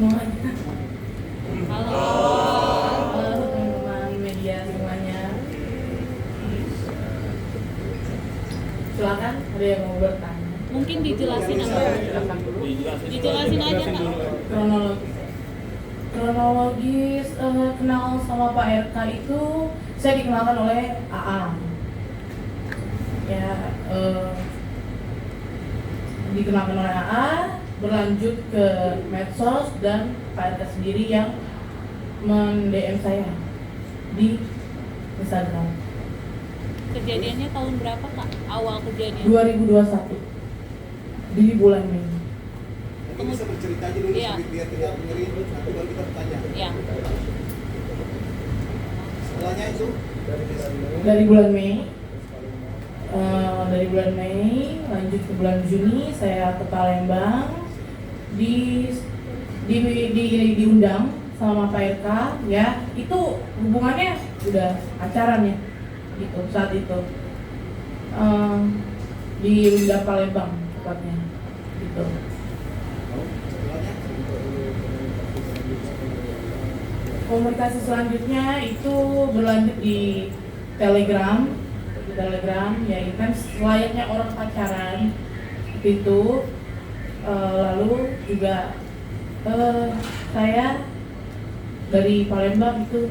semuanya. Halo. Halo teman-teman media semuanya. Silakan, ada yang mau bertanya? Mungkin dijelasin apa? Dijelasin aja Kak. Kronologis kenal sama Pak RK itu saya dikenalkan oleh AA. Ya, dikenalkan oleh AA, berlanjut ke medsos dan Pak RK sendiri yang men-DM saya di Instagram. Kejadiannya tahun berapa Kak? Awal kejadian? 2021 di bulan Mei. Mungkin bisa bercerita aja dulu Iya. biar kita dengerin, nanti baru kita bertanya. Ya. Setelahnya itu Dari bulan Mei, lanjut ke bulan Juni saya ke Palembang, diundang sama Pak RK, ya itu hubungannya udah pacaran ya gitu saat itu, di Unda Palembang tepatnya gitu. setelahnya Komunikasi selanjutnya itu berlanjut di Telegram, ya intens layaknya orang pacaran itu. Lalu juga saya dari Palembang itu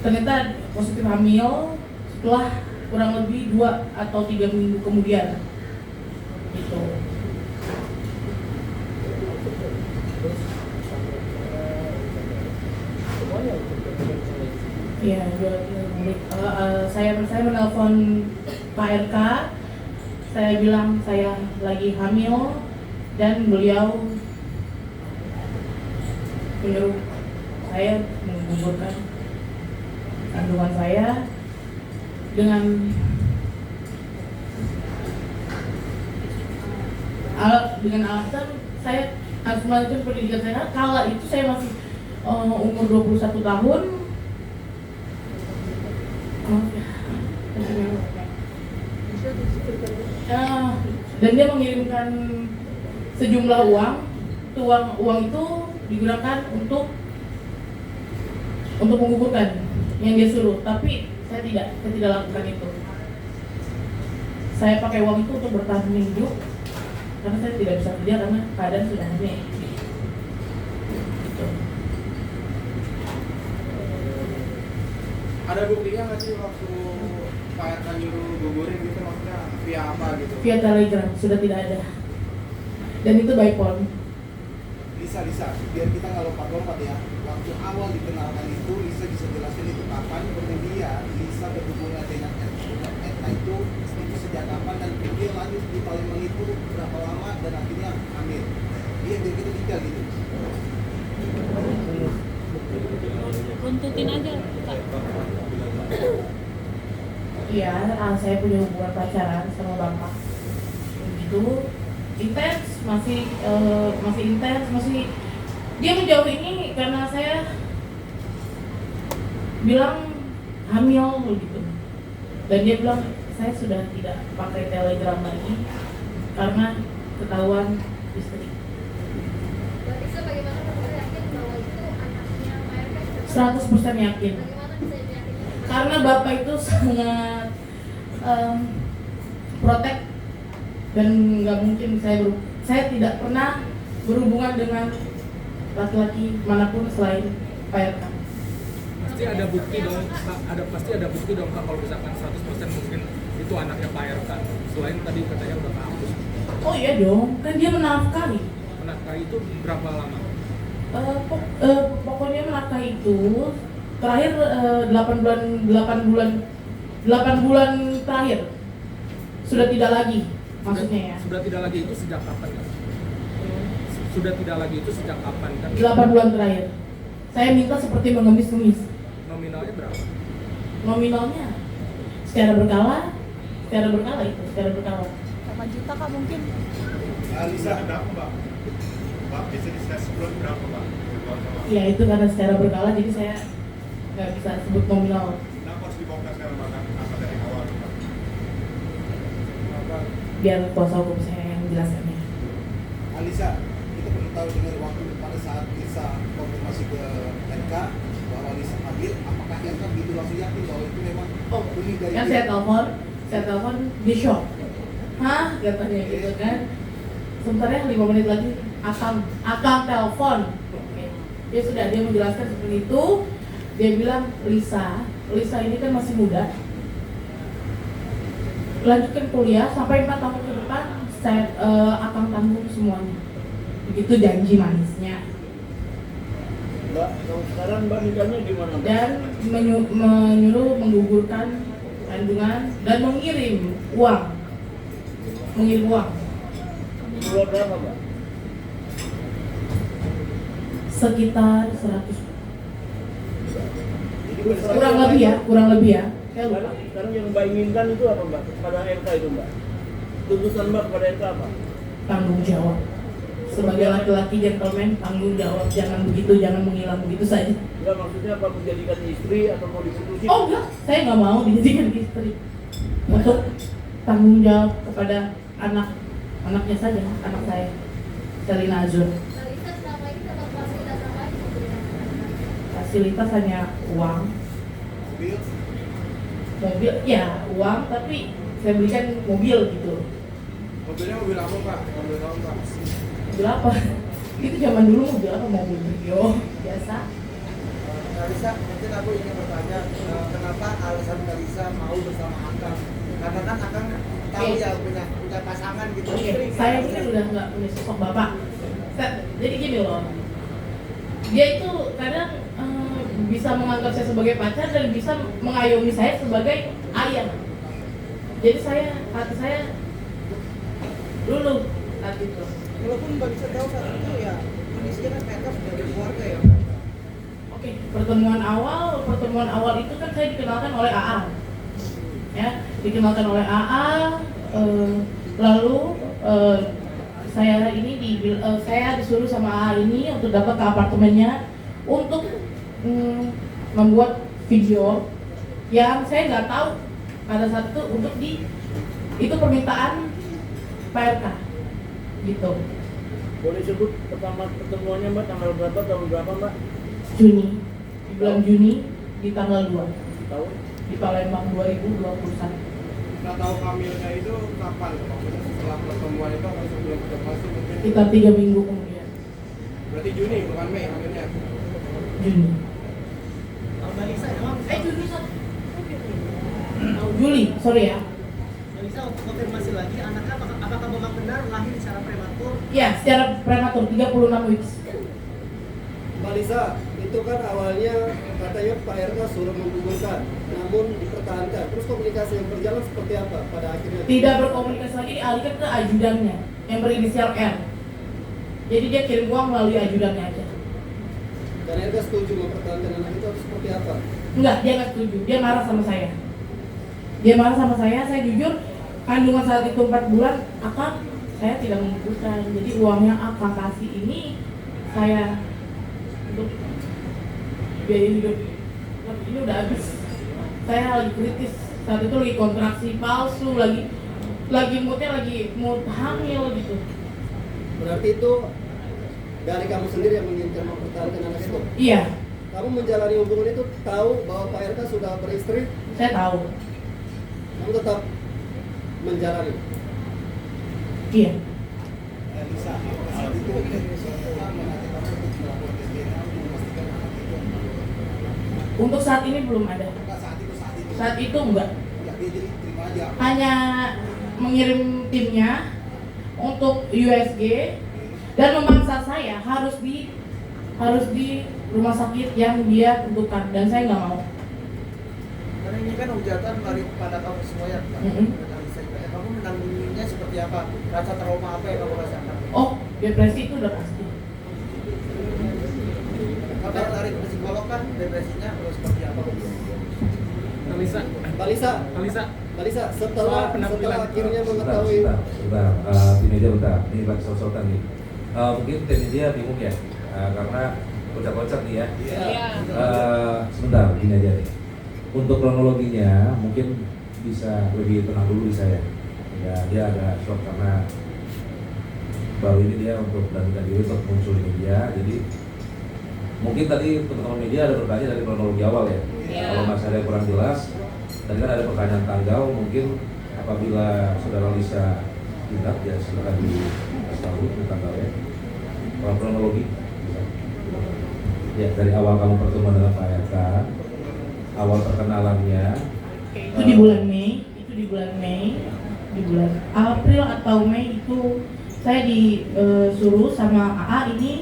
ternyata positif hamil setelah kurang lebih 2 atau 3 minggu kemudian gitu. Iya, saya menelpon Pak RK, saya bilang saya lagi hamil dan beliau menyuruh saya menggugurkan kandungan saya dengan alasan saya harus melanjutkan pendidikan saya. Kala itu saya masih umur 21 tahun. Dan dia mengirimkan sejumlah uang. Uang itu digunakan untuk menggugurkan yang dia suruh, tapi saya tidak lakukan itu. Saya pakai uang itu untuk bertahan hidup karena saya tidak bisa kerja karena keadaan sudah aneh. Gitu. ada buktinya nggak sih waktu Pak RK nyuruh gugurin gitu, maksudnya via apa gitu? Via Telegram sudah tidak ada, dan itu by phone. Lisa, biar kita nggak lompat-lompat ya. Waktu awal dikenalkan itu, Lisa bisa jelaskan itu kapan, kemudian Lisa berhubungan dengan Etna itu sejak kapan, dan dia lanjut di Palembang itu berapa lama, dan akhirnya hamil. Iya, biar kita tinggal gitu. Runtutin aja Kak. Iya, saya punya hubungan pacaran sama bapak. Itu intens, masih intens, dia menjauh ini karena saya bilang hamil begitu. Dan dia bilang saya sudah tidak pakai Telegram lagi karena ketahuan istri. Berarti bagaimana kamu yakin bahwa itu anaknya Pak RK? 100% yakin. Bagaimana bisa diyakinkan? Karena bapak itu sangat protek dan nggak mungkin saya tidak pernah berhubungan dengan laki-laki manapun selain Pak RK. Pasti ada bukti dong Kak, pasti ada bukti dong Kak kalau misalkan 100% mungkin itu anaknya Pak RK. Selain tadi katanya udah kehapus. Oh iya dong, kan dia menafkahi. Menafkahi itu berapa lama? Pokoknya menafkahi itu terakhir 8 bulan terakhir sudah tidak lagi, maksudnya ya. Sudah tidak lagi itu sejak kapan Kak? Sudah tidak lagi itu sejak kapan kan? 8 bulan terakhir. Saya minta seperti mengemis-ngemis. Nominalnya berapa? Nominalnya secara berkala itu, secara berkala. 8 juta Kak mungkin. Lisa, Berapa Mbak? Mbak, bisa di-share sebulan berapa Mbak? Ya itu karena secara berkala jadi saya nggak bisa sebut nominal. Kenapa harus dibongkar sekarang Mbak? Apa dari awal Mbak? Biar kuasa hukum saya yang menjelaskannya. Alisa, kita perlu tahu dengan waktu pada saat Ini dari Kan saya telepon di shop. Hah, katanya gitu kan. Sebenarnya 5 menit lagi akan telepon. Oke. Ya sudah, dia menjelaskan seperti itu. Dia bilang, Lisa ini kan masih muda. Lanjutkan kuliah sampai 4 tahun ke depan saya akan tanggung semuanya. Begitu janji manisnya. Mbak, kalau sekarang Mbak nikahnya di mana? Mbak? Dan menyuruh menggugurkan kandungan dan mengirim uang. Keluar berapa Mbak? Sekitar 100. Jadi Kurang lebih ya. Saya lupa. sekarang yang Mbak inginkan itu apa Mbak? Kepada RK itu Mbak? Tuntutan Mbak kepada RK apa? Tanggung jawab. Sebagai laki-laki gentleman, tanggung jawab. Jangan menghilang begitu saja. Enggak, maksudnya apa, menjadikan istri atau mau diputusin? Oh enggak, saya nggak mau dijadikan istri. Untuk tanggung jawab kepada anaknya saja, anak saya, Selina Azur. Lisa selama ini dapat fasilitas apa aja diberikan? Fasilitas hanya uang, mobil, ya uang, tapi saya belikan mobil gitu. Mobilnya mobil apa Pak? Mobil apa Pak? Mobil apa? Itu zaman dulu mobil apa? Mobil Brio biasa. Kalisa, mungkin aku ingin bertanya kenapa alasan Kalisa mau bersama Akang? Karena kan Akang tahu Oke. ya punya pasangan gitu. Oke, saya ini kan udah nggak punya sosok bapak. Jadi gini loh, dia itu kadang bisa menganggap saya sebagai pacar dan bisa mengayomi saya sebagai ayah. Jadi hati saya luluh saat itu. Walaupun Mbak bisa tahu saat itu ya kondisinya kan mereka sudah jadi keluarga ya. Oke, pertemuan awal itu kan saya dikenalkan oleh AA. Ya, dikenalkan oleh AA, lalu saya disuruh sama AA ini untuk datang ke apartemennya untuk membuat video yang saya nggak tahu pada saat itu itu permintaan PRK gitu. Boleh sebut pertama pertemuannya Mbak, tanggal berapa, tahun berapa Mbak? Juni, di bulan Juni di tanggal 2 Tahun? di Palembang 2021. Nggak tahu hamilnya itu kapan? Maksudnya setelah pertemuan itu atau sebelum pertemuan itu mungkin? Sekitar 3 minggu kemudian. Berarti Juni bukan Mei hamilnya? Juni. Mbak Lisa, emang Juli, sorry ya. Mbak Lisa, untuk konfirmasi lagi, anaknya apakah memang benar lahir secara prematur? Ya, secara prematur 36 weeks. Mbak Lisa, itu kan awalnya katanya Pak RK suruh menggugurkan, namun dipertahankan. Terus komunikasi yang berjalan seperti apa pada akhirnya? Tidak berkomunikasi lagi, dialihkan ke ajudannya yang berinisial R. Jadi dia kirim uang melalui ajudannya aja. Dan RK setuju mempertahankan anak itu atau seperti apa? Enggak, dia nggak setuju. Dia marah sama saya. Saya jujur, kandungan saat itu 4 bulan, saya tidak mengumpulkan. Jadi uangnya akang kasih ini saya untuk biaya hidup. Tapi ini udah habis. Saya lagi kritis. Saat itu lagi kontraksi palsu, lagi mood hamil gitu. Berarti itu dari kamu sendiri yang menginginkan mempertahankan anak itu? Iya, Kamu menjalani hubungan itu tahu bahwa Pak RK sudah beristri, saya tahu. kamu tetap menjalani? Iya. Lisa, saat itu Akang mengajak kamu untuk melakukan tes DNA untuk memastikan anak itu. Untuk saat ini belum ada. Enggak saat itu. Saat itu enggak. Ya dia jadi terima aja. Hanya mengirim timnya untuk USG dan memaksa saya harus di rumah sakit yang dia tentukan dan saya nggak mau. Karena ini kan hujatan dari pada kamu semua ya, Pak. Mm-mm. Kamu menanggulinya seperti apa? Rasa trauma apa yang kamu rasakan? Oh, depresi itu udah pasti. Kamu dari psikolog kan depresinya seperti apa? Kalisa, Mbak Lisa, setelah Soal penampilan. akhirnya Bentar, mengetahui tim media bentar, ini lagi soal-soal nih. Mungkin tim media bingung ya, karena kocak-kocak nih ya. Iya. Sebentar, gini aja nih. Untuk kronologinya mungkin bisa lebih tenang dulu bisa ya. Ya dia agak shock karena baru ini dia untuk dan diri untuk muncul di media. Jadi mungkin tadi teman-teman media ada bertanya dari kronologi awal ya. Iya. Kalau masih ada yang kurang jelas, Tadi kan ada pertanyaan tanggal, mungkin apabila saudara Lisa tidak, ya silakan diketahui tanggalnya. Kalau kronologi, bisa. Ya dari awal kamu pertemuan dengan Pak RK, awal perkenalannya. Itu di bulan Mei, di bulan April atau Mei itu saya disuruh sama AA ini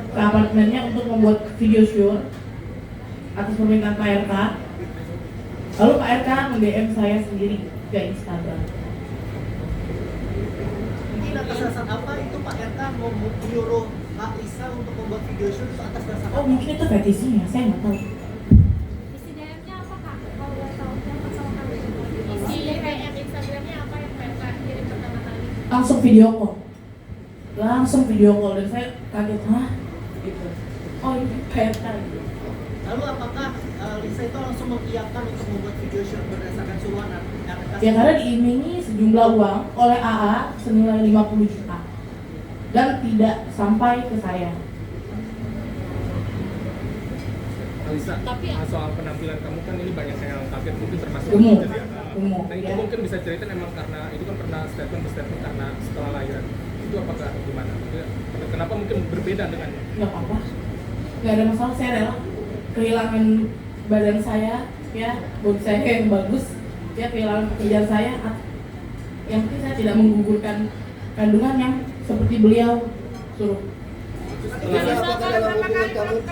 ke apartemennya untuk membuat video shoot atas permintaan Pak RK. Lalu Pak RK mem-DM saya sendiri ke Instagram. Mungkin atas dasar apa itu Pak RK mau menyuruh Kak Lisa untuk membuat video shoot itu atas dasar Oh mungkin itu fetishnya, saya nggak tahu. Isi DM-nya apa kak? Kalau boleh tahu jangan sama kami. Isi DM Instagramnya apa yang PRK kirim pertama kali? Langsung video call dan saya kaget, hah? Gitu. Oh ini Pak RK gitu. Lalu apakah Lisa itu langsung mengiyakan untuk membuat video shoot berdasarkan suruhan RK? Ya karena diiming-imingi sejumlah uang oleh AA senilai 50 juta dan tidak sampai ke saya. Alisa, Tapi soal penampilan kamu kan ini banyak yang kaget, mungkin termasuk Gemuk. kejadian. Gemuk, Nah itu ya. mungkin bisa ceritain emang karena itu kan pernah statement karena setelah lahiran. Itu apakah gimana? Ya, kenapa mungkin berbeda dengan Nggak apa-apa, nggak ada masalah, saya rela kehilangan badan saya, ya body saya yang bagus, ya kehilangan pekerjaan saya. Yang penting saya tidak menggugurkan kandungan yang seperti beliau suruh. Lisa, apakah dalam hubungan kamu,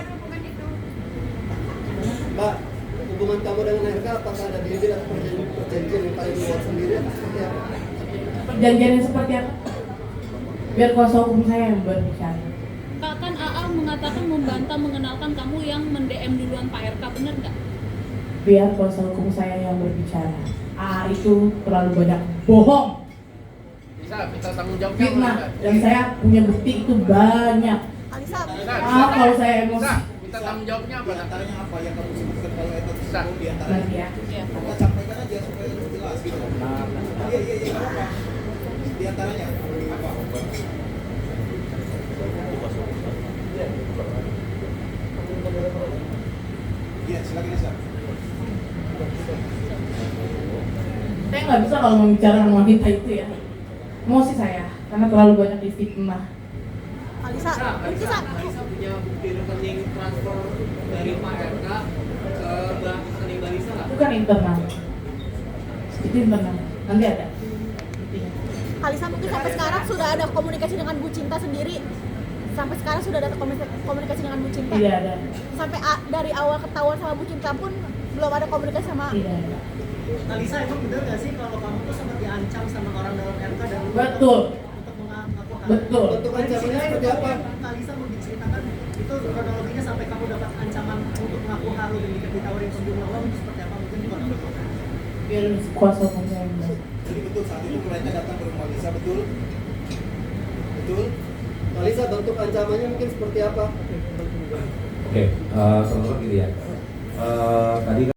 Mbak, hubungan kamu dengan RK apakah ada deal atau perjanjian yang paling dibuat sendiri atau seperti apa? Perjanjian yang seperti apa? Biar kuasa hukum saya yang berbicara. Kak, kan AA mengatakan membantah mengenalkan kamu yang mend-DM duluan Pak RK, bener nggak? Biar kuasa hukum saya yang berbicara. Itu terlalu banyak bohong, Bisa minta tanggung jawabnya. fitnah, dan saya punya bukti itu banyak. Kalau saya emosi, Minta tanggung jawabnya apa? Di antaranya apa yang kamu sebutkan kalau itu tersebut di antaranya? nanti ya. Iya. Kita sampaikan aja supaya lebih jelas gitu. Iya, apa? Di antaranya apa? Iya, silakan Lisa. Saya nggak bisa kalau membicarakan wanita itu ya. Emosi saya, karena terlalu banyak di-fitnah. Alisa punya bukti rekening transfer dari Pak RK ke rekening Mbak Lisa nggak? Bukan internal. Itu internal. Nanti ada. Buktinya. Alisa mungkin sampai sekarang sudah ada komunikasi dengan Bu Cinta sendiri. Sampai sekarang sudah ada komunikasi dengan Bu Cinta. Tidak ada. Sampai dari awal ketahuan sama Bu Cinta pun belum ada komunikasi sama. Tidak ada. Alisa emang bener nggak sih kalau kamu tuh sempat diancam sama orang dalam RK dan Betul. untuk mengaku Betul. Bentuk ancamannya seperti apa? Alisa mau diceritakan itu kronologinya sampai kamu dapat ancaman untuk mengaku halu dan ditawarin sejumlah uang itu seperti apa mungkin gimana? Biar kuasa hukum saya yang bilang. Jadi betul saat itu mereka datang ke rumah Lisa, betul? Betul? Alisa, bentuk ancamannya mungkin seperti apa? Oke, teman-teman gini ya. Tadi